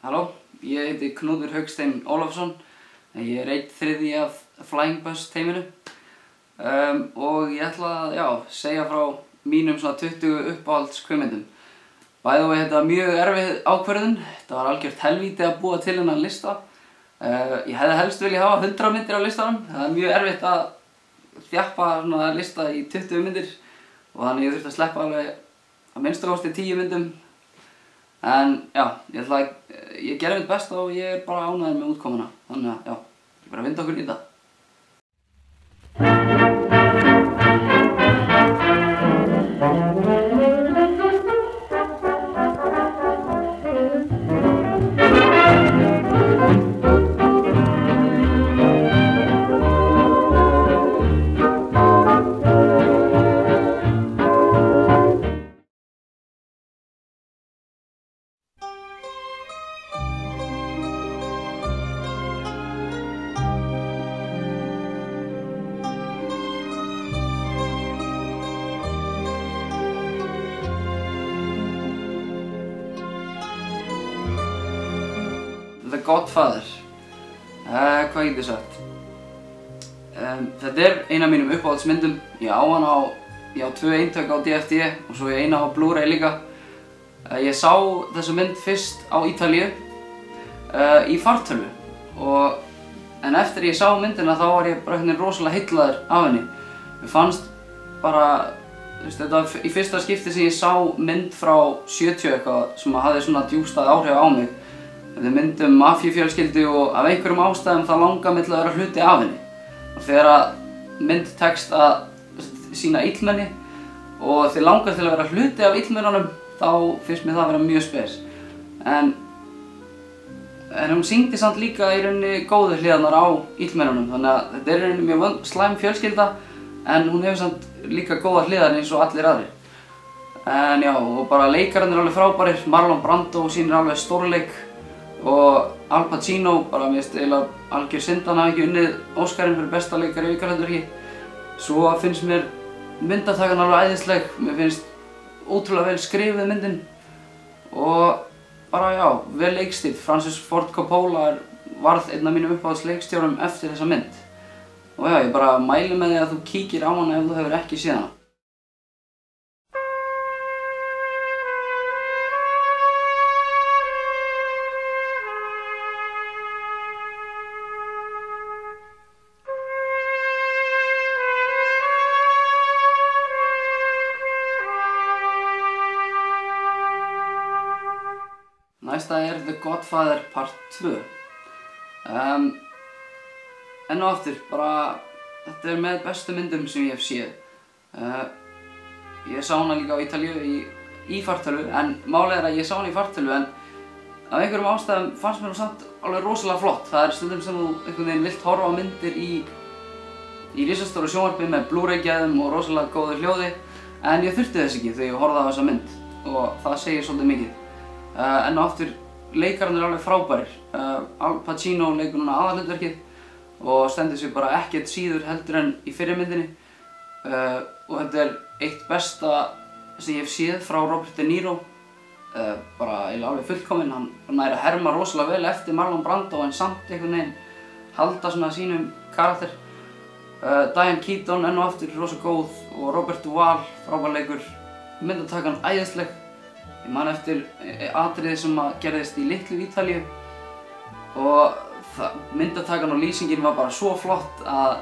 Halló, ég heiti Knútur Hauksteinn Ólafsson. Ég er einn þriðji af Flying Bus teiminu og ég ætla að segja frá mínum svona 20 uppáhalds kvikmyndum. By the way, þetta var mjög erfið ákvörðun. Þetta var algjört helvíti að búa til þennan lista. Ég hefði helst viljað hafa 100 myndir á listanum. Það er mjög erfitt að þjappa svona lista í 20 myndir og þannig ég þurfti að sleppa alveg að minnsta kosti 10 myndum. En já, ég gerði mitt besta og ég er bara ánægður með útkomuna. Þannig að ég bara vinda okkur í þetta. The Godfather. Hvað get ég sagt? Þetta er ein af mínum uppáhaldsmyndum. Ég á 2 eintök á DVD og svo eina á Blu-ray líka. Ég sá þessa mynd fyrst á Ítalíu í fartölvu en eftir ég sá myndina þá var ég bara rosalega heillaður af henni. Mér fannst bara, þetta var í fyrsta skipti sem ég sá mynd frá 70 eitthvað sem hafði svona djúpstæð áhrif á mig. Þetta er mynd mafíufjölskyldu og af einhverjum ástæðum það langar mig til að vera hluti af henni. Og þegar mynd tekst að sýna illmenni og þið langar til að vera hluti af illmennunum, þá finnst mér það að vera mjög spes. En hún sýndi samt líka í rauninni góðu hliðarnar á illmennunum, þannig að þetta er í rauninni mjög slæm fjölskylda, en hún hefur samt líka góða hliðar eins og allir aðrir. En já, og bara leikararnir er alveg frábærir. Marlon Brando sýnir alveg stórleik. Og Al Pacino, bara mér finnst eiginlega algjör synd að hann hafi ekki unnið Óskarinn fyrir besta leikari í aukahlutverki. Svo finnst mér myndatakan alveg æðisleg. Mér finnst ótrúlega vel skrifið myndin. Og bara vel leikstýrt. Francis Ford Coppola varð einn af mínum uppáhaldsleikstjórum eftir þessa mynd. Og ég bara mæli með því að þú kíkir á hana ef þú hefur ekki séð hana. Næsta er The Godfather Part 2. Enn og aftur, bara þetta er með bestu myndum sem ég hef séð. Ég sá hana líka á Ítalíu í fartölvu, en málið er að ég sá hana í fartölvu en af einhverjum ástæðum fannst mér hún samt alveg rosalega flott. Það er stundum sem þú einhvern veginn vilt horfa á myndir í risastóru sjónvarpi með Blu-ray-gæðum og rosalega góðu hljóði, en ég þurfti þess ekki þegar ég horfði á þessa mynd og það segir svolítið mikið. Enn og aftur, leikararnir er alveg frábærir. Al Pacino leikur núna aðalhlutverkið og stendur sig bara ekkert síður heldur en í fyrri myndinni. Og þetta er eitt besta sem ég hef séð frá Robert De Niro. Bara eiginlega alveg fullkominn. Hann nær að herma rosalega vel eftir Marlon Brando en samt einhvern veginn halda svona sínum karakter. Diane Keaton enn og aftur rosa góð og Robert Duvall frábær leikur. Myndatakan æðisleg. Ég man eftir atriði sem gerðist í litlu Ítalíu og myndatakan og lýsingin var bara svo flott að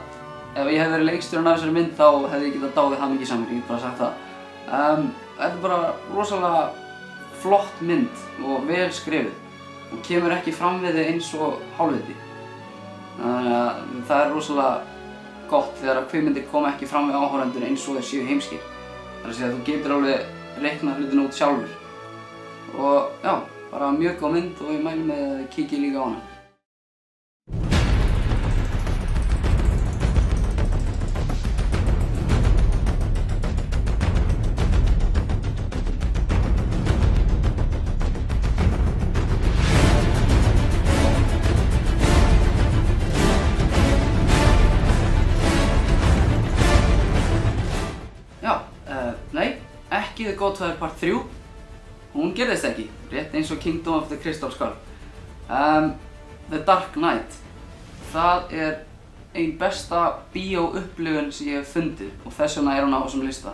ef ég hef verið leikstjórinn af þessari mynd þá hefði ég getað dáið hamingjusamur, ég get bara sagt það. Þetta er bara rosalega flott mynd og vel skrifið og kemur ekki fram við þig eins og hálfviti. Þannig að það er rosalega gott þegar kvikmyndir koma ekki fram við áhorfendur eins og þeir séu heimskir. Það er að segja að þú getur alveg reiknað hlutina út sjálfur. Og bara mjög góð mynd og ég mæli með að kíkja líka á hana. Nei, ekki The Godfather Part 3. Hún gerðist ekki, rétt eins og Kingdom of the Crystal Skull. The Dark Knight. Það ein besta bíóupplifun sem ég hef fundið og þess vegna hún á þessum lista.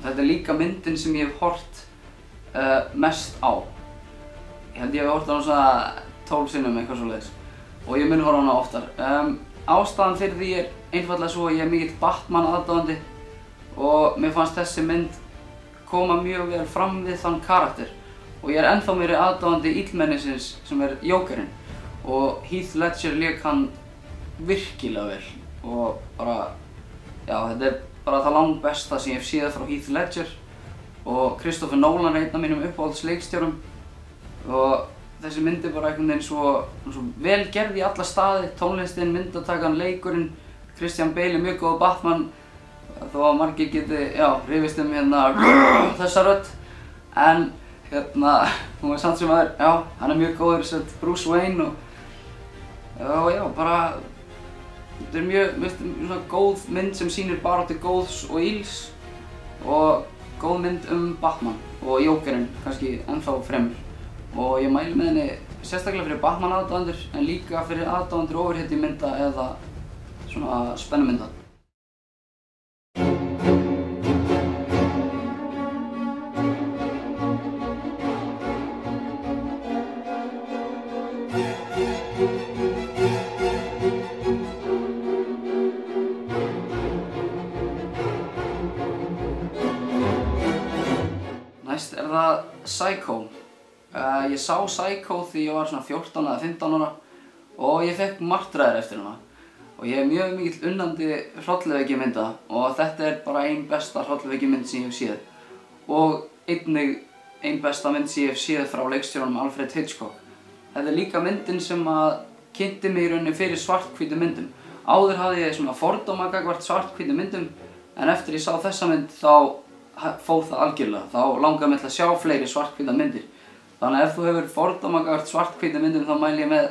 Þetta líka myndin sem ég hef hort mest á. Ég held ég hef hort á hana svona 12 sinnum eitthvað svoleiðis og ég mun horfa á hana oftar. Ástæðan fyrir því einfaldlega svo að ég mikill Batman aðdáandi og mér fannst þessi mynd koma mjög vel fram við þann karakter og ég ennþá meiri aðdáandi illmennisins sem Jokerinn og Heath Ledger lék hann virkilega vel og bara, já, þetta bara það langbesta sem ég hef séð frá Heath Ledger og Christopher Nolan einn af mínum uppáhaldsleikstjórum og þessi mynd bara einhvern veginn svo vel gerð í alla staði, tónlistin, myndatakan, leikurinn, Christian Bale mjög góð Batman þó að margir geti, já, rifist þessa rödd en hún samt sem aður, já, hann mjög góður sem Bruce Wayne og já, bara þetta mjög góð mynd sem sýnir baráttu góðs og ills og góð mynd Batman og Jokerinn kannski ennþá fremur og ég mæli með henni sérstaklega fyrir Batman aðdáendur en líka fyrir aðdáendur ofurhetjumynda eða svona spennumynda. Næst það Psycho. Ég sá Psycho því ég var svona 14 eða 15 ára og ég fekk martraðir eftir hana og ég mjög mikill unnandi hrollvekjumynda og þetta bara ein besta hrollvekjumynd sem ég hef séð og einnig ein besta mynd sem ég hef séð frá leikstjóranum Alfred Hitchcock. Þetta líka myndin sem kynnti mig í rauninni fyrir svarthvítum myndum. Áður hafði ég svona fordóma gagnvart svarthvítum myndum en eftir ég sá þessa mynd þá fór það algjörlega. Þá langaði mig til að sjá fleiri svarthvítar myndir. Þannig að ef þú hefur fordóma gagnvart svarthvítum myndum þá mæli ég með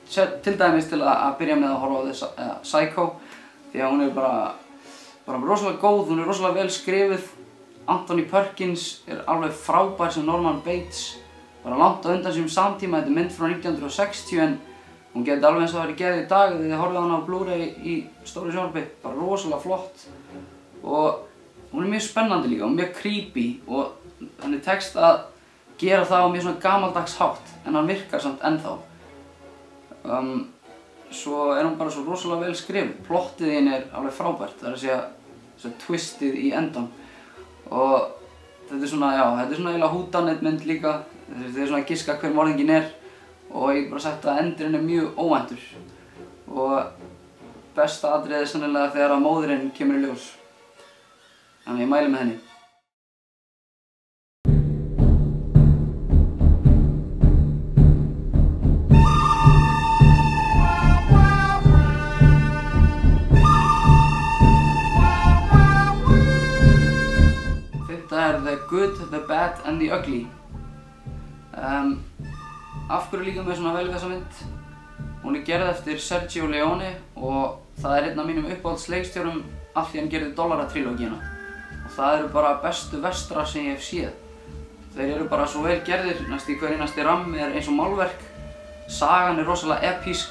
til dæmis til að byrja með að horfa á Psycho því að hún bara rosalega góð, hún rosalega vel skrifuð. Anthony Perkins alveg frábær sem Norman Bates, bara langt á undan sínum samtíma. Þetta mynd frá 1960 en hún geti alveg eins og verið gerð í dag þegar þið horfið á hana á Blu-ray í stóru sjónvarpi, bara rosalega flott og hún mjög spennandi líka og mjög creepy og henni tekst að gera það á mjög svona gamaldags hátt en hann virkar samt ennþá. Svo hún bara svo rosalega vel skrifuð. Plottið í henni alveg frábært, það að segja twistið í endan og þetta svona, já, þetta svona eiginlega hútanett mynd líka. Þetta svona að giska hver morðinginn og ég bara sagt að endurinn mjög óvæntur og besta atriðið sennilega þegar að móðirinn kemur í ljós. Þannig ég mæli með henni. The Good, the Bad and the Ugly. Af hverju líka með svona vel við þessa mynd? Hún gerð eftir Sergio Leone og það einn af mínum uppáhaldsleikstjórum af því hann gerði Dollara-trilógíuna og það bara bestu vestrar sem ég hef séð. Þeir bara svo vel gerðir, næst í hver einasti rammi eins og málverk. Sagan rosalega epísk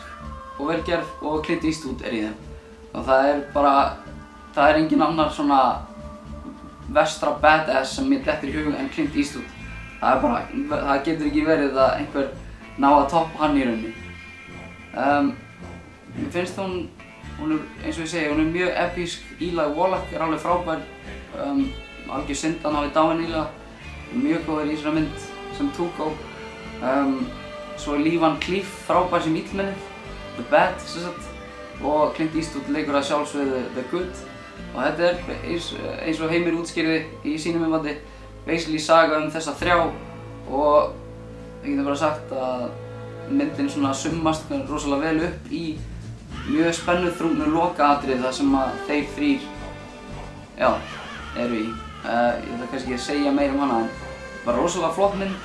og vel gerð og Clint Eastwood í þeim. Og það engin annar svona vestra badass sem mér dettur í hug en Clint Eastwood. Það getur ekki verið að einhver ná að toppa hann í rauninni. Mér finnst hún eins og ég segi, hún mjög epísk. Eli Wallach alveg frábær. Algjör synd að hann hafi dáið nýlega. Mjög góður í þessari mynd sem Tuco. Svo Lee Van Cleef frábær sem illmennið, The Bad sem sagt. Og Clint Eastwood leikur að sjálfsögðu The Good. Og þetta eins og Heimir útskýrði í sínum myndbandi basically saga þessa þrjá og ég geti bara sagt að myndin svona summast rosalega vel upp í mjög spennuþrungnu lokaatriði þar sem að þeir þrír, já, eru í. Ég ætla kannski ekki að segja meira hana en bara rosalega flott mynd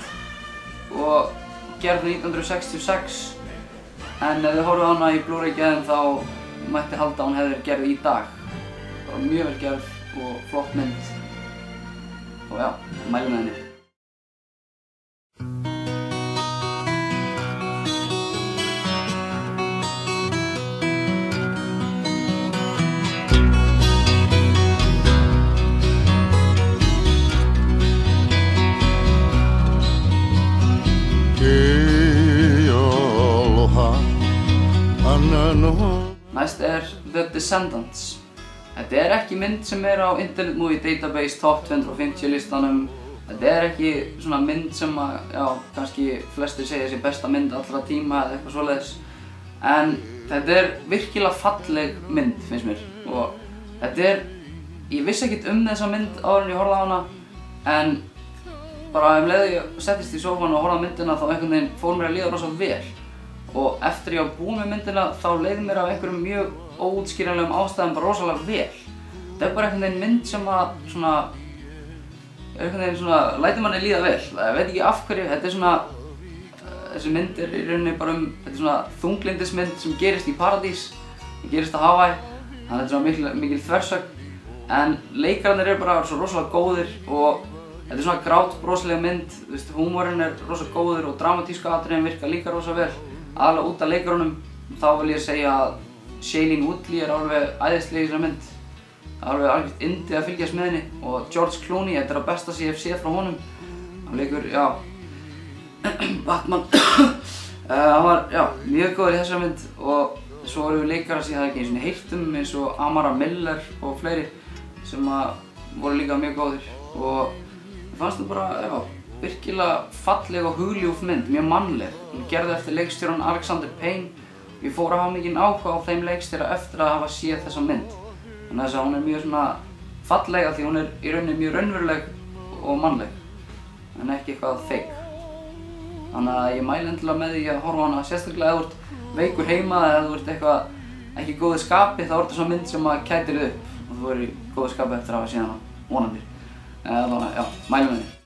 og gerð 1966 en ef þið horfið á hana í Blu-ray gæðum þá mætti halda að hún hefði verið gerð í dag. Mjög vel gerð og flott mynd og já, mæli með henni. Næst The Descendants. Þetta ekki mynd sem á Internet Movie Database Top 250 listanum. Þetta ekki svona mynd sem að, já, kannski flestir segja sé besta mynd allra tíma eða eitthvað svoleiðis. En þetta virkilega falleg mynd, finnst mér. Og þetta ég vissi ekkert þessa mynd áður en ég horfði á hana, en bara leið ég settist í sófann og horfði á myndina þá einhvern veginn fór mér að líða rosa vel. Og eftir ég var búinn með myndina þá leið mér af einhverjum mjög óútskýranlegum ástæðum bara rosalega vel. Þetta bara einhvern veginn mynd sem að einhvern veginn svona lætur manni líða vel. Ég veit ekki af hverju, þetta svona þessi mynd í rauninni bara þetta svona þunglyndismynd sem gerist í paradís, gerist á Hawaii, þannig að þetta svona mikil þversögn. En leikararnir bara svo rosalega góðir og þetta svona grátbrosleg mynd, þú veist, húmorinn rosalega góður og dramatísku atriðin virka líka rosalega vel. Aðalega út af leikarunum, þá vil ég segja að Shailene Woodley alveg æðisleg í þessari mynd. Alveg algjört yndi að fylgjast með henni og George Clooney, þetta það besta sem ég hef séð frá honum. Hann leikur, já, Batman. Hann var, já, mjög góður í þessari mynd og svo voru leikarar sem ég hafði ekki einu sinni heyrt eins og Amara Miller og fleiri sem voru líka mjög góðir. Og mér fannst það bara, já, virkilega falleg og hugljúf mynd, mjög mannleg. Hún gerði eftir leikstjórann Alexander Payne. Ég fór að hafa mikinn áhuga á þeim leikstjóra eftir að hafa séð þessa mynd. Þannig að hún mjög svona falleg af því hún í rauninni mjög raunveruleg og mannleg, en ekki eitthvað fake. Þannig að ég mæli endilega með því að horfa á hana, sérstaklega ef þú ert veikur heima eða ef þú ert eitthvað ekki í góðu skapi, þá er þetta svona mynd sem kætir þig upp og þú verður í góðu skapi eftir að hafa séð hana, vonandi. Þannig að, já, mæli með því.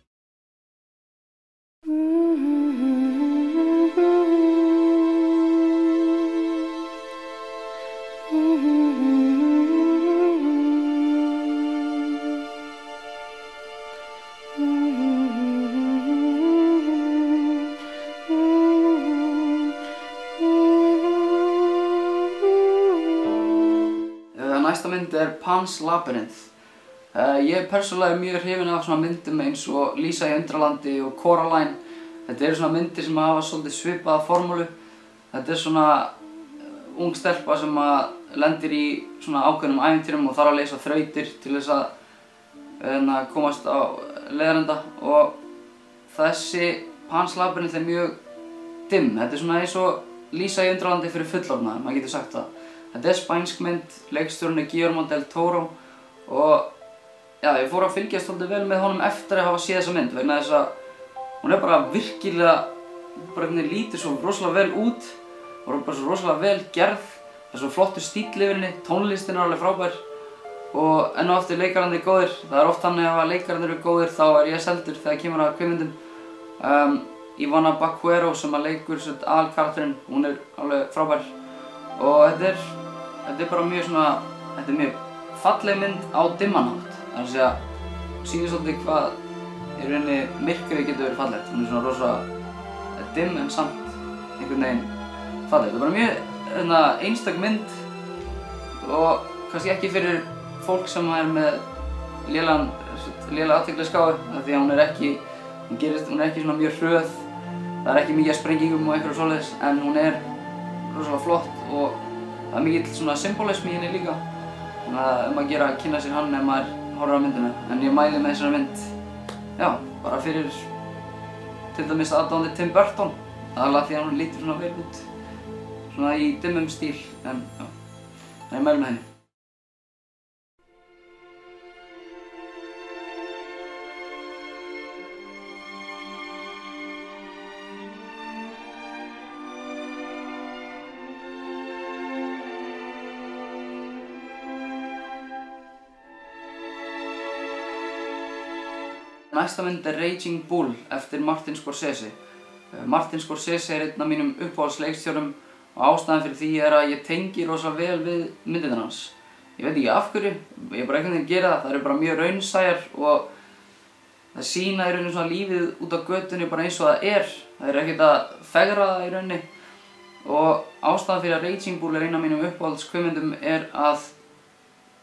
Næsta mynd Pan's Labyrinth. Ég persónulega mjög hrifinn af svona myndum eins og Lísa í Undralandi og Coraline. Þetta svona myndir sem hafa svolítið svipaða formúlu. Þetta svona ung stelpa sem lendir í svona ákveðnum ævintýrum og þarf að leysa þrautir til þess að komast á leiðarenda. Og þessi Pan's Labyrinth mjög dimm. Þetta svona eins og Lísa í Undralandi fyrir fullorðna, maður getur sagt það. Þetta spænsk mynd, leikstjórinn Guillermo del Toro og já, ég fór að fylgjast svolítið vel með honum eftir að hafa séð þessa mynd vegna þess að hún bara virkilega, bara hvernig lítur svo rosalega vel út og bara svo rosalega vel gerð. Það svo flottur stíll yfir henni, tónlistin alveg frábær og enn og aftur leikararnir góðir. Það oft þannig að ef leikararnir góðir þá ég seldur þegar kemur að kvikmyndum. Ivana Baquero sem leikur aðalkarakterinn, hún alveg frábær og þetta bara mjög svona, þetta mjög falleg mynd á dimman hátt. Þannig að segja, sýnir svolítið hvað í rauninni myrkrið getur verið fallegt. Hún svona rosa dimm en samt einhvern veginn falleg. Þetta bara mjög einstök mynd og kannski ekki fyrir fólk sem með lélega athyglisgáfu því að hún ekki svona mjög hröð. Það ekki mikið af sprengingum og einhverju svoleiðis en hún rosalega flott og það mikill svona symbolismi í henni líka. Þannig að að gera að kynna sér hann ef maður horfir á myndina. En ég mæli með þessari mynd, já, bara fyrir til dæmis aðdáandi Tim Burton. Aðallega því að hún lítur svona vel út, svona í dimmum stíl, en já, ég mæli með henni. Næsta mynd Raging Bull eftir Martin Scorsese. Martin Scorsese einn af mínum uppáhaldsleikstjórum og ástæðan fyrir því að ég tengi rosalega vel við myndirnar hans. Ég veit ekki af hverju, ég bara einhvern veginn gera það. Það bara mjög raunsæjar og það sýna í rauninni svona lífið út á götunni bara eins og það Það ekkert að fegra það í rauninni. Og ástæðan fyrir að Raging Bull einn af mínum uppáhaldskvikmyndum að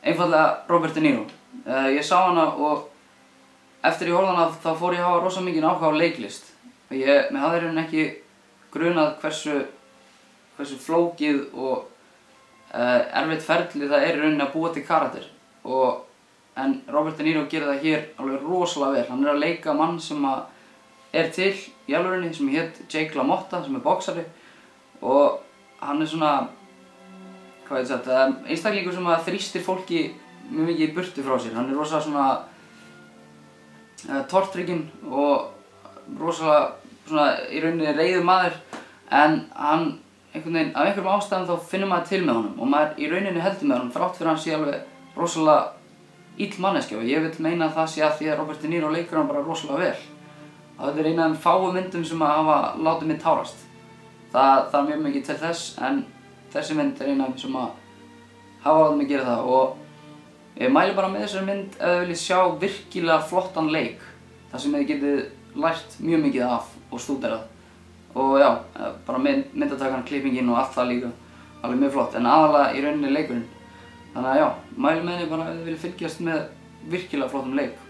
einfaldlega Robert De Niro. Ég sá hana og eftir ég horfði hana þá fór ég að hafa rosa mikinn áhuga á leiklist. Mér hafði í rauninni ekki grunað hversu hversu flókið og erfitt ferli það í rauninni að búa til karakter en Robert De Niro gerir það hér alveg rosalega vel. Hann að leika mann sem til í alvörunni sem hét Jake LaMotta sem boxari og hann svona hvað ég sagt, einstaklingur sem þrýstir fólki mjög mikið í burtu frá sér. Hann rosalega svona tortrygginn og rosalega svona í rauninni reiður maður en hann einhvern veginn af einhverjum ástæðum þá finnur maður til með honum og maður í rauninni heldur með honum þrátt fyrir hann sé alveg rosalega ill manneskja og ég vil meina að það sé að því að Robert De Niro leikur hann bara rosalega vel. Þetta eina af þeim fáu myndum sem hafa látið mig tárast. Það mjög mikið til þess en þessi mynd eina af þeim sem hafa látið mig gera það og ég mæli bara með þessari mynd ef þið viljið sjá virkilega flottan leik þar sem þið getið lært mjög mikið af og stúderað. Og já, bara myndatakan, klippingin og allt það líka alveg mjög flott en aðalega í rauninni leikurinn. Þannig að já, mæli með henni bara ef þið viljið fylgjast með virkilega flottum leik.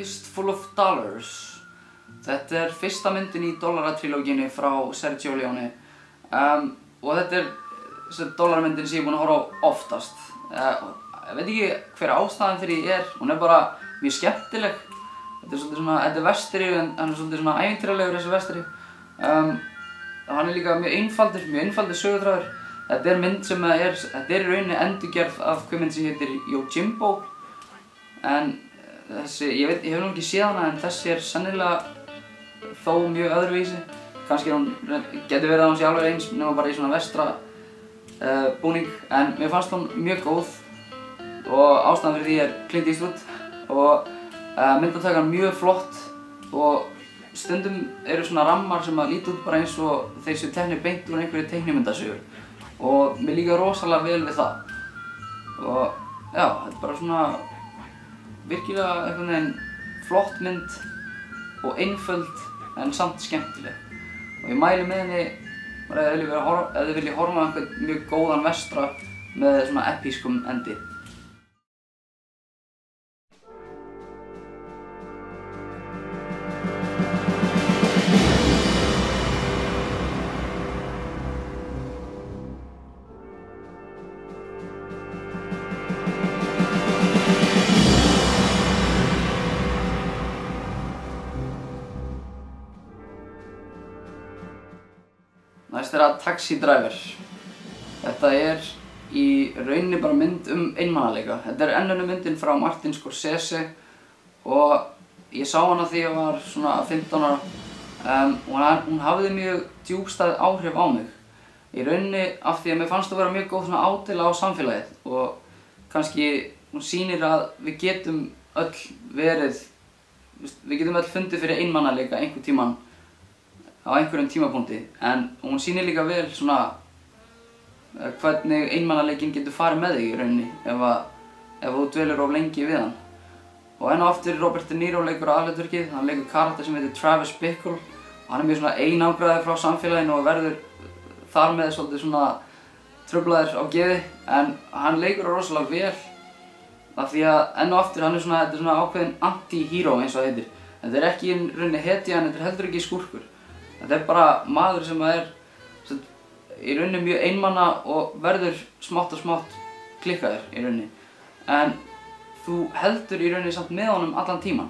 Fistful of Dollars. Þetta fyrsta myndin í dollaratrilógíunni frá Sergio Leone og þetta þessi dollarmyndin sem ég búinn að horfa á oftast. Ég veit ekki hver ástæðan fyrir því hún bara mjög skemmtileg. Þetta svolítið svona, þetta vestri en hann svolítið svona ævintýralegur þessi vestri. Hann líka mjög einfaldur söguþráður. Þetta mynd sem þetta í rauninni endurgerð af mynd sem heitir Yojimbo en ég hef nú ekki séð hana en þessi sennilega þó mjög öðruvísi. Kannski getur verið að hún sé alveg eins nema bara í svona vestra búning en mér fannst hún mjög góð og ástæðan fyrir því Clint Eastwood og myndatakan mjög flott og stundum eru svona rammar sem líta út bara eins og þeir séu teknir beint úr einhverju teiknimyndasögu og mér líka rosalega vel við það og já, þetta bara svona virkilega einhvern veginn flott mynd og einföld en samt skemmtileg og ég mæli með henni bara ef þið viljið horfa á einhvern mjög góðan vestra með svona episkum endi. Næst Taxi Driver. Þetta í rauninni bara mynd einmanaleika. Þetta önnur myndin frá Martin Scorsese og ég sá hana þegar ég var svona 15 ára og hún hafði mjög djúpstæð áhrif á mig. Í rauninni af því að mér fannst það vera mjög góð svona ádeila á samfélagið og kannski hún sýnir að við getum öll fundið fyrir einmanaleika einhvern tímann á einhverjum tímapunkti en hún sýnir líka vel svona hvernig einmanaleikinn getur farið með þig í rauninni ef þú dvelur of lengi við hann. Og enn og aftur Robert De Niro leikur aðalhlutverkið, hann leikur karakter sem heitir Travis Bickle og hann mjög svona einangraður frá samfélaginu og verður þar með svolítið svona truflaður á geði en hann leikur það rosalega vel af því að enn og aftur þetta er svona ákveðin anti-hero eins og það heitir. Þetta ekki í rauninni hetja en þetta heldur ekki skúrkur. Þetta bara maður sem í rauninni mjög einmana og verður smátt og smátt klikkaður í rauninni. En þú heldur í rauninni samt með honum allan tíman.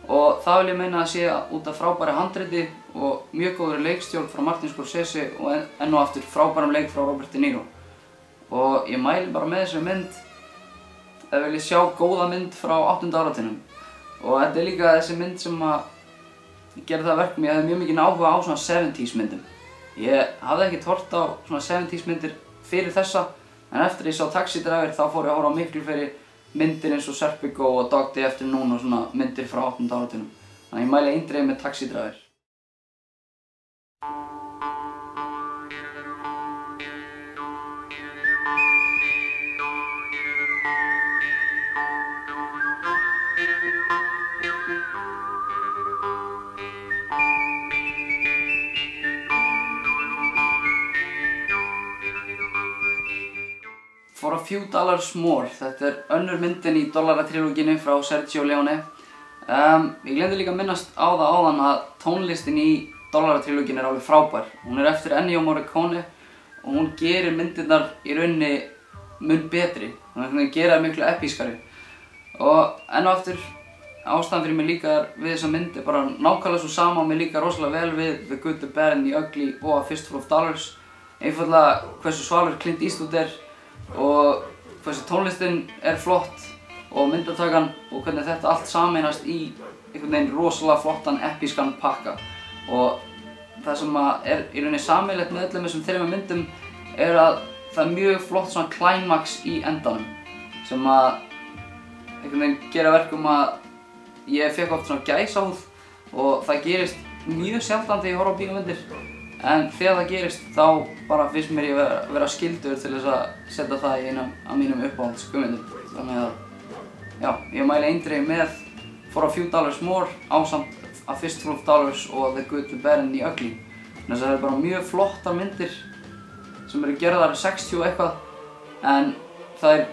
Og það vil ég meina að sé út af frábæri handriti og mjög góðri leikstjórn frá Martin Scorsese og enn og aftur frábærum leik frá Robert De Niro. Og ég mæli bara með þessari mynd ef þið viljið sjá góða mynd frá 8. áratugnum. Og þetta líka þessi mynd sem gerði það verkum ég hafði mjög mikinn áhuga á svona 70s myndum. Ég hafði ekkert hort á svona 70s myndir fyrir þessa en eftir ég sá Taxi Driver þá fór ég að horfa á miklu fleiri myndir eins og Serpico og Dog Day Afternoon og svona myndir frá 8. áratugnum. Þannig ég mæli eindregið með Taxi Driver. For a Few Dollars More. Þetta önnur myndin í dollaratrilógíunni frá Sergio Leone. Ég glemdi líka að minnast á það áðan að tónlistin í dollaratrilógíunni alveg frábær. Hún eftir Ennio Morricone og hún gerir myndirnar í rauninni mun betri. Hún gerir það miklu epískari. Og enn og aftur, ástæðan fyrir mig líka við þessa mynd bara nákvæmlega svo sama og mér líka rosalega vel við The Good, The Bad and The Ugly og A Fistful of Dollars. Einfaldlega hversu svalur Clint Eastwood og hversu tónlistin flott og myndatakan og hvernig þetta allt sameinast í einhvern veginn rosalega flottan epískan pakka. Og það sem í rauninni sameiginlegt með öllum þessum þremur myndum að það mjög flott svona climax í endanum sem einhvern veginn gera verkum að ég fekk oft svona gæsahúð og það gerist mjög sjaldan þegar ég horf á bíómyndir. En þegar það gerist þá bara finnst mér ég vera skyldur til þess að setja það í eina af mínum uppáhaldskvömmyndum. Þannig að já, ég mæli eindregið með For a Few Dollars More ásamt A Fistful of Dollars og The Good, The Bad and The Ugly. Þannig að það bara mjög flottar myndir sem gerðar 60 eitthvað en það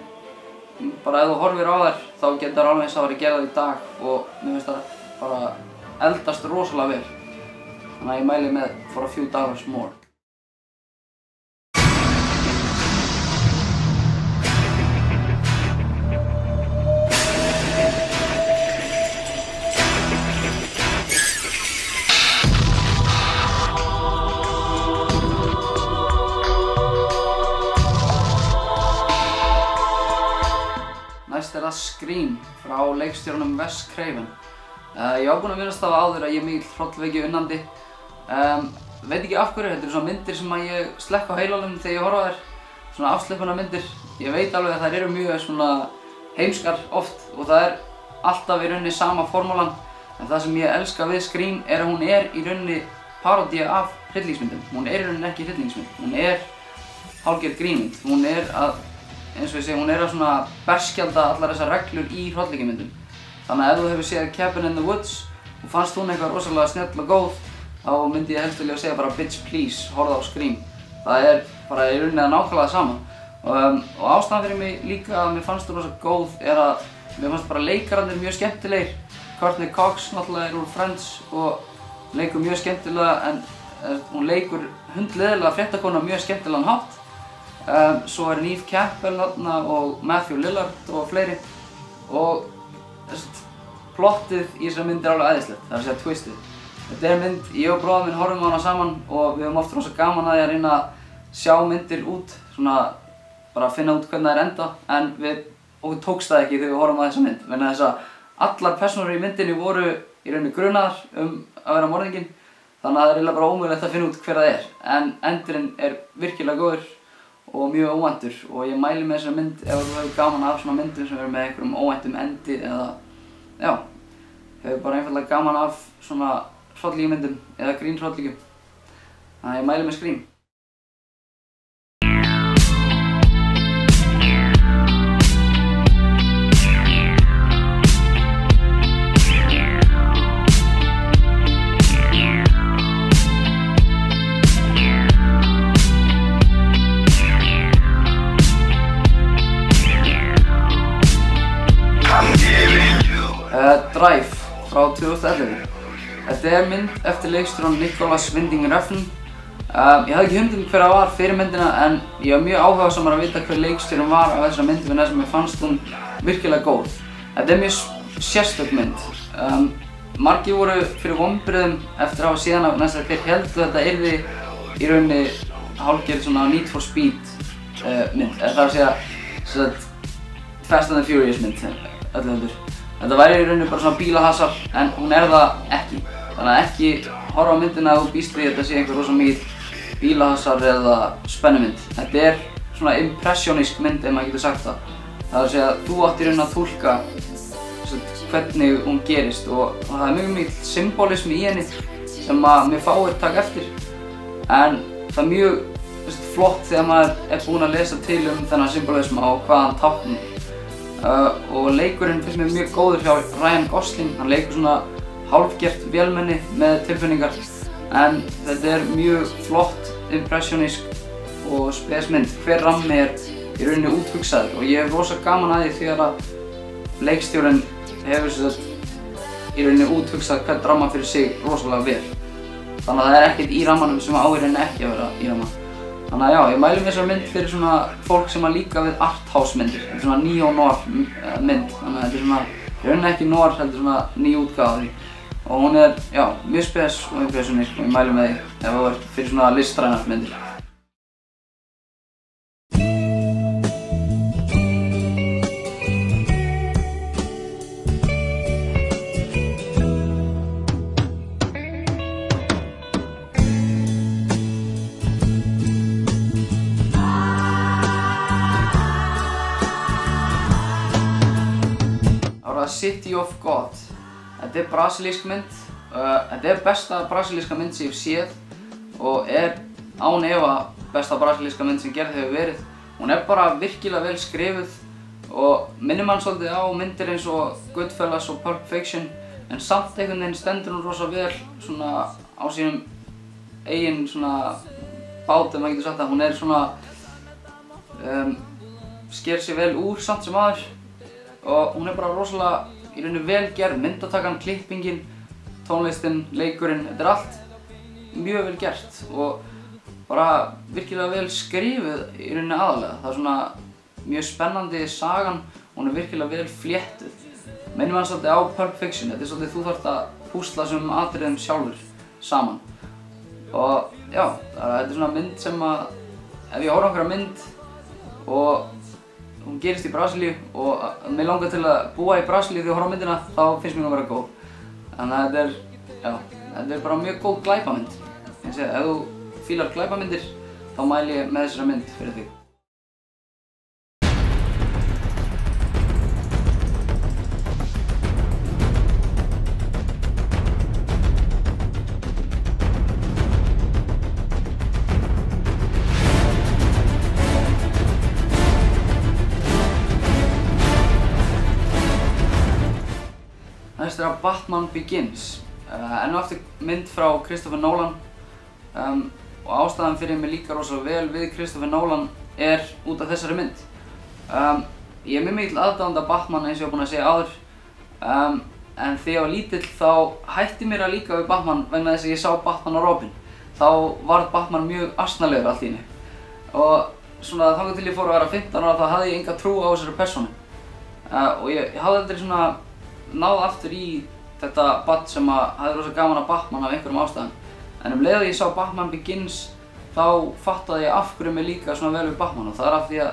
bara ef þú horfir á þær þá getur alveg eins að vera gerðar í dag og mér finnst það bara eldast rosalega vel. Þannig að ég mæli með For a Few Dollars More. Næst það Scream frá leikstjóranum Wes Craven. Ég var búinn að minnast það áður að ég er mikill hrollvekju unnandi. Veit ekki af hverju, þetta svona myndir sem ég slekk á heilanum þegar ég horfa á þær. Svona afslöppunar myndir. Ég veit alveg að þær eru mjög svona heimskar oft og það alltaf í rauninni sama formúlan. En það sem ég elska við Scream að hún í rauninni parodía af hryllingsmyndum. Hún í rauninni ekki hryllingsmynd. Hún hálfgerð grínmynd. Hún eins og ég segi, hún að svona berskjalda allar þessar reglur í hrollvekjumyndum. Þannig að ef þú hefur séð Cabin in the Woods og fannst hún eitthvað rosalega snjöll og góð þá myndi ég helst vilja segja bara bitch please, horfðu á Scream. Það bara í rauninni nákvæmlega sama. Og ástæðan fyrir mig líka að mér fannst hún rosalega góð að mér fannst bara leikararnir mjög skemmtilegir. Courtney Cox náttúrulega úr Friends og leikur mjög skemmtilega en hún leikur hundleiðilega fréttakona mjög skemmtilegan hátt. Svo Neve Campbell og Matthew Lillard og fleiri og plottið í þessari mynd alveg æðislegt, það að segja twistið. Þetta mynd, ég og bróðir minn horfum á hana saman og við höfum oft rosa gaman að því að reyna að sjá myndir út, svona bara að finna út hvernig það enda, en okkur tókst það ekki þegar við horfum á þessa mynd, vegna þess að allar persónur í myndinni voru í rauninni grunaðar að vera morðinginn, þannig að það eiginlega bara ómögulegt að finna út hver það en endurinn virkilega góður og mjög óvæntur og ég mæli með þessari mynd ef þú hefur gaman af svona myndum sem eru með einhverjum óvæntum endi eða hefur bara einfaldlega gaman af svona hrollíumyndum eða grínhrollíkjum. Þannig að ég mæli með Scream. Drive frá 2011. Þetta mynd eftir leikstjórann Nicholas Winding Refn. Ég hafði ekki hugmynd hver það var fyrir myndina en ég var mjög áhugasamur að vita hver leikstjórinn var á þessari mynd vegna þess að mér fannst hún virkilega góð. Þetta mjög sérstök mynd. Margir voru fyrir vonbrigðum eftir að hafa séð hana næst að þeir héldu þetta yrði í rauninni hálfgerð svona Need for Speed mynd. Það að segja Fast and the Furious mynd, öllu hundur. Þetta væri í rauninni bara svona bílahasar en hún það ekki. Þannig að ekki horfa á myndina að þú býst við þetta sé einhver rosa mikill bílahasar eða spennumynd. Þetta svona impressionísk mynd ef maður getur sagt það. Það að segja að þú átt í rauninni að túlka hvernig hún gerist og það mjög mikill symbolismi í henni sem að mér fáir taka eftir. En það mjög flott þegar maður búinn að lesa til þennan symbolisma og hvað hann táknar. Og leikurinn finnst mér mjög góður hjá Ryan Gosling. Hann leikur svona hálfgert vélmenni með tilfinningar en þetta mjög flott, impressionísk og spes mynd. Hver rammi í rauninni úthugsaður og ég hef rosa gaman að því þegar að leikstjórinn hefur í rauninni úthugsað hvern ramma fyrir sig rosalega vel. Þannig að það er ekkert í rammanum sem á í rauninni ekki að vera í ramma. Þannig að já, ég mæli með þessari mynd fyrir svona fólk sem að líka við arthouse myndir. Þetta er svona neo-noir mynd, þannig að þetta er svona í rauninni ekki noir, heldur svona ný útgáfa af því. Og hún er, já, mjög spes og impressionist og ég mæli með því ef þú ert fyrir svona listrænar myndir. City of God. Þetta er brasilísk mynd. Þetta er besta brasilíska mynd sem ég hef séð og er án efa besta brasilíska mynd sem gerð hefur verið. Hún er bara virkilega vel skrifuð og minnir mann svolítið á myndir eins og Goodfellas og Pulp Fiction en samt einhvern veginn stendur hún rosa vel svona á sínum eigin svona bát ef maður getur sagt það. Hún er svona sker sig vel úr samt sem aður. Og hún er bara rosalega í rauninni vel gerð, myndatakan, klippingin, tónlistin, leikurinn, þetta er allt mjög vel gert og bara virkilega vel skrifuð í rauninni aðalega. Það er svona mjög spennandi sagan, hún er virkilega vel fléttuð. Minnir mann svolítið á Pulp Fiction, þetta er svolítið þú þarft að púsla þessum atriðum sjálfur saman. Og já, þetta er svona mynd sem að ef ég horf á einhverja mynd og hún gerist í Brasilíu og mig langar til að búa í Brasilíu þegar ég horf á myndina, þá finnst mér hún að vera góð. Þannig að þetta er bara mjög góð glæpamynd. Ef þú fílar glæpamyndir, þá mæli ég með þessari mynd fyrir þig. Næst er að Batman Begins. Enn og aftur mynd frá Christopher Nolan og ástæðan fyrir mig líkar rosalega vel við Christopher Nolan er út af þessari mynd. Ég er mjög mikill aðdáandi af Batman eins og ég var búinn að segja áður en þegar ég var lítill þá hætti mér að líka við Batman vegna þess að ég sá Batman og Robin. Þá varð Batman mjög asnalegur allt í einu og svona þangað til ég fór að vera 15 ára þá hafði ég enga trú á þessari persónu og ég hafði aldrei svona náð aftur í þetta barn sem hafði rosa gaman að Batman af einhverjum ástæðum. En leið að ég sá Batman Begins þá fattaði ég af hverju mig líka svona vel við Batman og það er af því að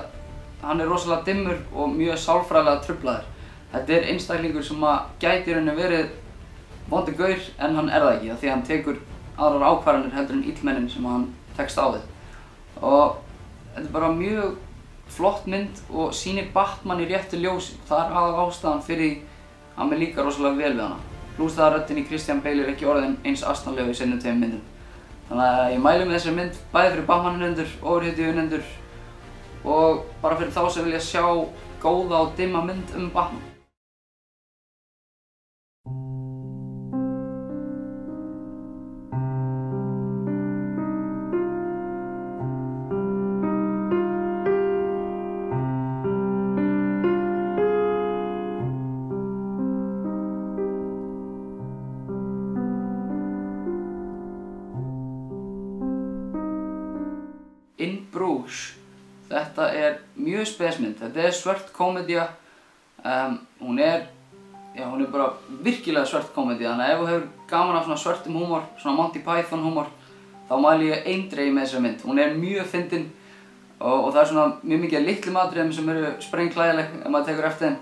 hann er rosalega dimmur og mjög sálfræðilega truflaður. Þetta er einstaklingur sem gæti í rauninni verið vondur gaur en hann er það ekki af því að hann tekur aðrar ákvarðanir heldur en illmennin sem hann tekst á við. Og þetta er bara mjög flott mynd og sýnir Batman í réttu ljósi. Það er aðal ástæðan fyrir að mér líkar rosalega vel við hana. Plús það að röddin í Christian Bale er ekki orðin eins asnalegur í seinni tveimur myndum. Þannig að ég mæli með þessari mynd bæði fyrir Batman-unnendur, ofurhetju-unnendur og bara fyrir þá sem vilja sjá góða og dimma mynd Batman. In Bruges. Þetta er mjög spes mynd. Þetta er svört komedía. Hún er bara virkilega svört komedía. Þannig að ef þú hefur gaman af svona svörtum húmor, svona Monty Python húmor, þá mæli ég eindregið með þessari mynd. Hún er mjög fyndin og það er svona mjög mikið af litlum atriðum sem eru sprengklæðileg ef maður tekur eftir þeim.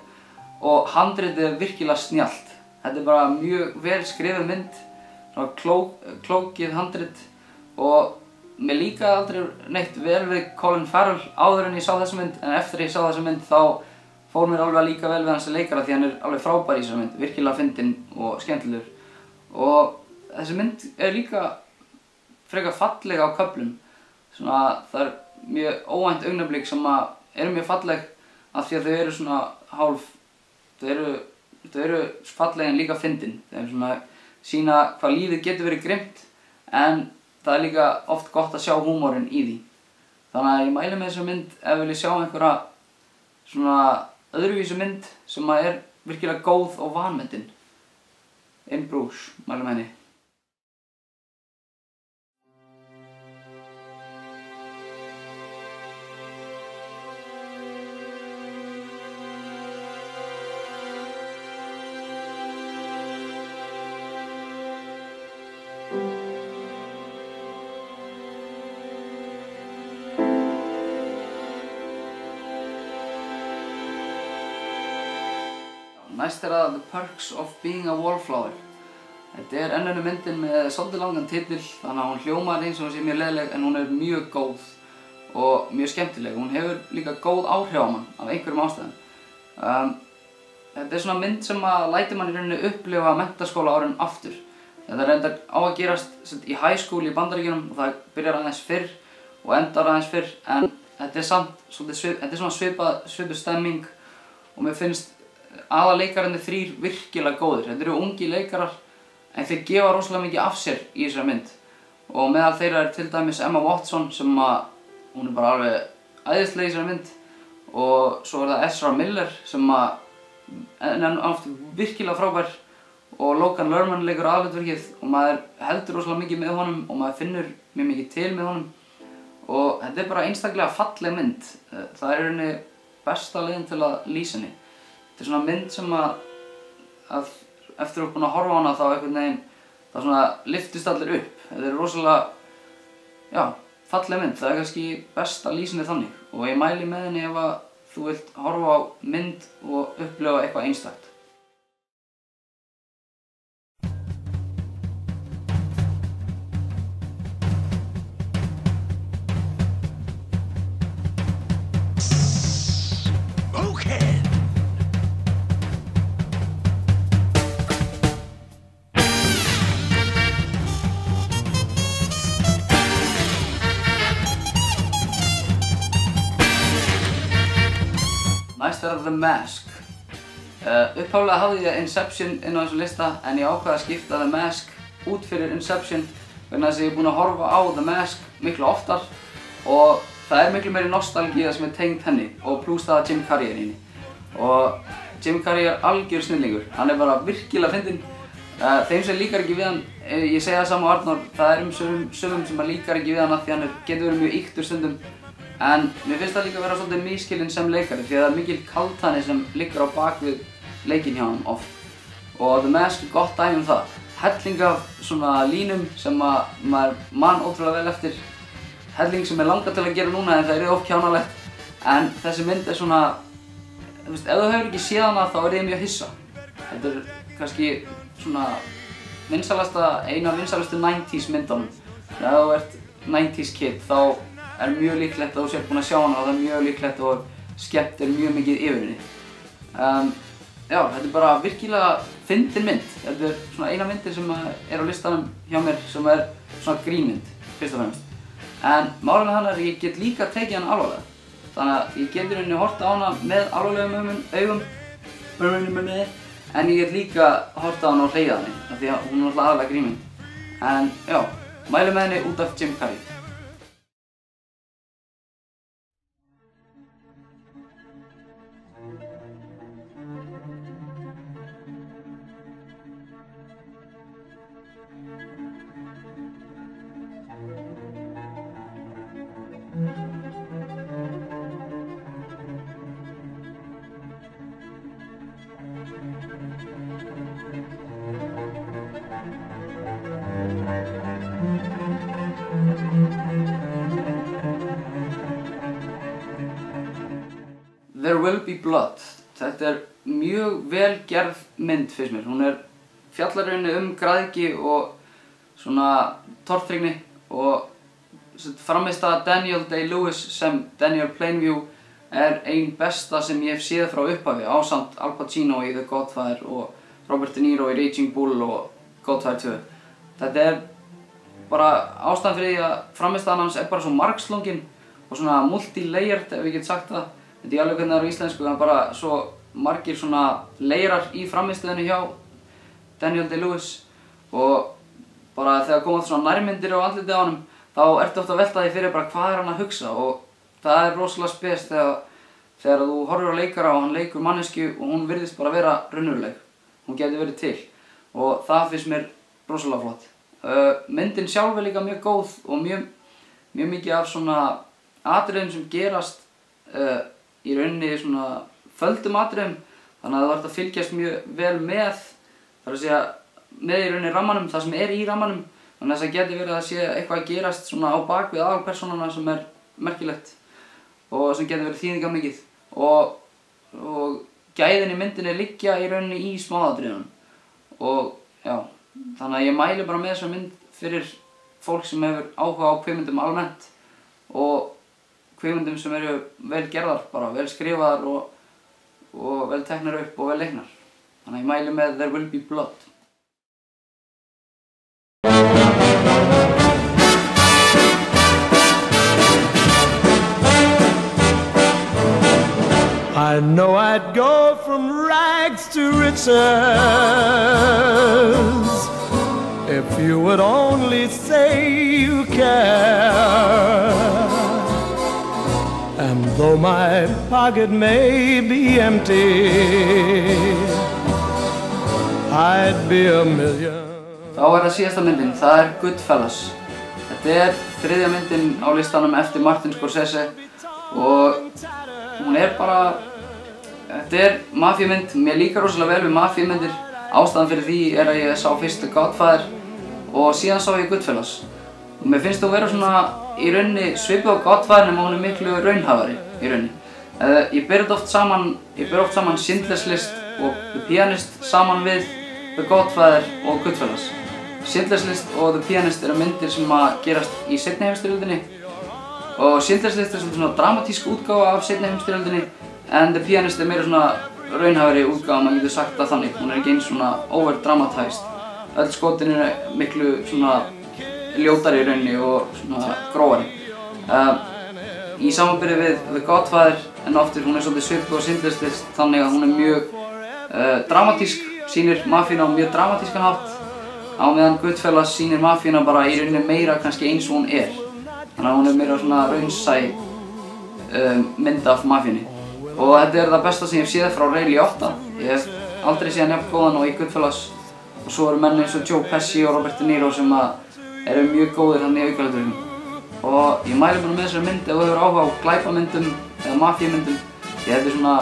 Og handritið er virkilega snjallt. Þetta er bara mjög vel skrifuð mynd, svona klókið handrit og mér líkaði aldrei neitt vel við Colin Farrell áður en ég sá þessa mynd en eftir ég sá þessa mynd þá fór mér alveg að líka vel við hans leikara því hann er alveg frábær í þessari mynd, virkilega fyndinn og skemmtilegur og þessi mynd er líka frekar falleg á köflum. Svona það er mjög óvænt augnablik sem eru mjög falleg af því að þau eru svona þau eru falleg en líka fyndin. Þau eru svona sýna hvað lífið getur verið grimmt en það er líka oft gott að sjá húmorinn í því. Þannig að ég mæli með þessa mynd ef við viljum sjá einhverja svona öðruvísi mynd sem virkilega góð og vanmetin. In Bruges, mælum henni. Næst það The Perks of Being a Wallflower. Þetta önnur myndin með svolítið langan titil, þannig að hún hljómar eins og hún sé mjög leiðileg en hún mjög góð og mjög skemmtileg. Hún hefur líka góð áhrif á mann af einhverjum ástæðum. Þetta svona mynd sem lætur mann í rauninni upplifa menntaskóla árin aftur. Þetta reyndar á að gerast í high school í Bandaríkjunum og það byrjar aðeins fyrr og endar aðeins fyrr, en þetta samt svona svipuð stemming og mér finnst aðalleikararnir 3 virkilega góðir. Þetta eru ungi leikarar en þeir gefa rosalega mikið af sér í þessari mynd. Og meðal þeirra til dæmis Emma Watson sem hún bara alveg æðisleg í þessari mynd. Og svo það Ezra Miller sem aftur virkilega frábær. Og Logan Lerman leikur aðalhlutverkið og maður heldur rosalega mikið með honum og maður finnur mjög mikið til með honum. Og þetta bara einstaklega falleg mynd. Það í rauninni besta leiðin til að lýsa henni. Þetta svona mynd sem að eftir að búin að horfa á hana þá einhvern veginn það svona lyftist allir upp. Þetta rosalega, falleg mynd. Það kannski besta lýsinni þannig og ég mæli með henni ef að þú vilt horfa á mynd og upplifa eitthvað einstakt. Næst það The Mask. Upphaflega hafði ég Inception inn á þessum lista en ég ákvað að skipta The Mask út fyrir Inception vegna þess að ég búinn að horfa á The Mask miklu oftar og það miklu meiri nostalgía sem tengd henni og pluss það að Jim Carrey í henni. Og Jim Carrey algjör snillingur, hann bara virkilega fyndinn. Þeim sem líkar ekki við hann, ég segi það sama á Arnór, það sumum sem líkar ekki við hann af því hann getur verið mjög ýktur stundum. En mér finnst það líka að vera svolítið misskilinn sem leikari því að það mikil kaldhæðni sem liggur á bakvið leikinn hjá hann oft. Og The Mask gott dæmi það. Helling af svona línum sem maður man ótrúlega vel eftir. Helling sem langað til að gera núna en það of kjánalegt. En þessi mynd svona, ef þú hefur ekki séð hana þá ég mjög hissa. Þetta kannski svona eina af vinsælustu 90s myndunum. Ef þú ert 90s kid þá mjög líklegt að þú sér búinn að sjá hana og það mjög líklegt og skemmt mjög mikið yfir henni. Þetta bara virkilega fyndin mynd. Þetta svona eina myndin sem á listanum hjá mér sem svona grínmynd, fyrst og fremst. En málið með hana ég get líka tekið hana alvarlega. Þannig að ég get í rauninni horft á hana með alvarlegum augum, en ég get líka horft á hana og hlegið henni, af því að hún alltaf aðalega grínmynd. En mæli með henni út af Jim Carrey. There Will Be Blood. Þetta mjög vel gerð mynd fyrst mér. Hún fjallar í rauninni græðgi og svona tortryggni og frammistaða Daniel Day-Lewis sem Daniel Plainview ein besta sem ég hef séð frá upphafi ásamt Al Pacino í The Godfather og Robert De Niro í Raging Bull og Godfather 2. Þetta bara ástæðan fyrir því að frammistaðan hans bara svo margslungin og svona multi-layered ef ég get sagt það. Þetta alveg hvernig það á íslensku, en bara svo margir svona leirar í frammistöðunni hjá Daniel Day-Lewis og bara þegar koma svona nærmyndir á andlitið á honum þá ertu oft að velta því fyrir bara hvað hann að hugsa og það rosalega spes þegar þú horfir á leikara og hann leikur manneskju og hún virðist bara vera raunveruleg. Hún geti verið til og það finnst mér rosalega flott. Myndin sjálf líka mjög góð og mjög mikið af svona atriðum sem gerast í rauninni svona földum atriðum, þannig að þú ert að fylgjast mjög vel með, þar að segja með í rauninni rammanum, það sem í rammanum, þannig að það geti verið að sé eitthvað að gerast svona á bak við aðalpersónuna sem merkilegt og sem geti verið þýðingarmikið og gæðin í myndinni liggja í rauninni í smáatriðunum og já, þannig að ég mæli bara með þessa mynd fyrir fólk sem hefur áhuga á kvikmyndum almennt og kvikmyndum sem eru vel gerðar, bara vel skrifaðar og vel teknar upp og vel leiknar. Þannig að ég mæli með There Will Be Blood. I know I'd go from rags to riches if you would only say you care. And though my pocket may be empty, I'd be a million. Þá það síðasta myndin, það Goodfellas. Þetta þriðja myndin á listanum eftir Martin Scorsese og hún bara, þetta mafíumynd. Mér líkar rosalega vel við mafíumyndir. Ástæðan fyrir því að ég sá fyrst The Godfather og síðan sá ég Goodfellas. Og mér finnst það vera svona í rauninni svipað á Godfather nema hún miklu raunhæfari í rauninni. Ég ber oft saman Schindler's List og The Pianist saman við The Godfather og Goodfellas. Schindler's List og The Pianist eru myndir sem gerast í seinni heimsstyrjöldinni og Schindler's List svona dramatísk útgáfa af seinni heimsstyrjöldinni en The Pianist meira svona raunhæfari útgáfa, maður getur sagt það þannig. Hún ekki eins svona over-dramatized. Öll skotin eru miklu svona ljótari í rauninni og svona grófari. Í samanburði við The Godfather en oftur hún svolítið svipuð á Schindler's List þannig að hún mjög dramatísk, sýnir mafíuna á mjög dramatískan hátt á meðan Goodfellas sýnir mafíuna bara í rauninni meira kannski eins og hún Þannig að hún meira svona raunsæ mynd af mafíunni. Og þetta það besta sem ég hef séð frá Ray Liotta. Ég hef aldrei séð hann jafn góðan og í Goodfellas. Og svo eru menn eins og Joe Pesci og Robert De Niro sem eru mjög góðir hann í aukahlutverkum. Og ég mæli bara með þessari mynd ef þú hefur áhuga á glæpamyndum eða mafíumyndum. Þetta svona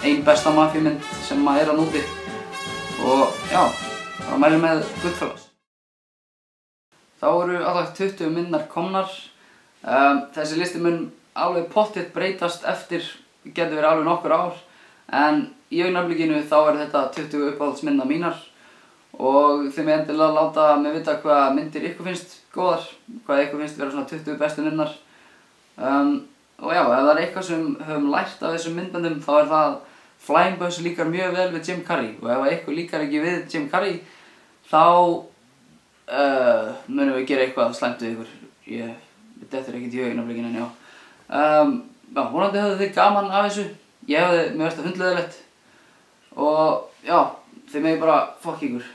ein besta mafíumynd sem að núti. Og já, bara mæli með Goodfellas. Þá eru alltaf 20 myndar komnar. Þessi listi mun alveg pottitt breytast eftir, getur verið alveg nokkur ár. En í augnablikinu þá þetta 20 uppáhaldsmynda mínar. Og þið með endilega láta mig vita hvað myndir ykkur finnst góðar, hvað ykkur finnst vera svona 20 bestu myndar. Og já, ef það eitthvað sem höfum lært af þessum myndböndum þá það Flying Bus líkar mjög vel við Jim Carrey. Og ef ykkur líkar ekki við Jim Carrey þá munum við gera eitthvað slæmt við ykkur. Þetta ekkert í augnablikinu en já. Já, vonandi höfðu þið gaman af þessu. Mér finnst það hundleiðilegt. Og já, þið megið bara fokk ykkur.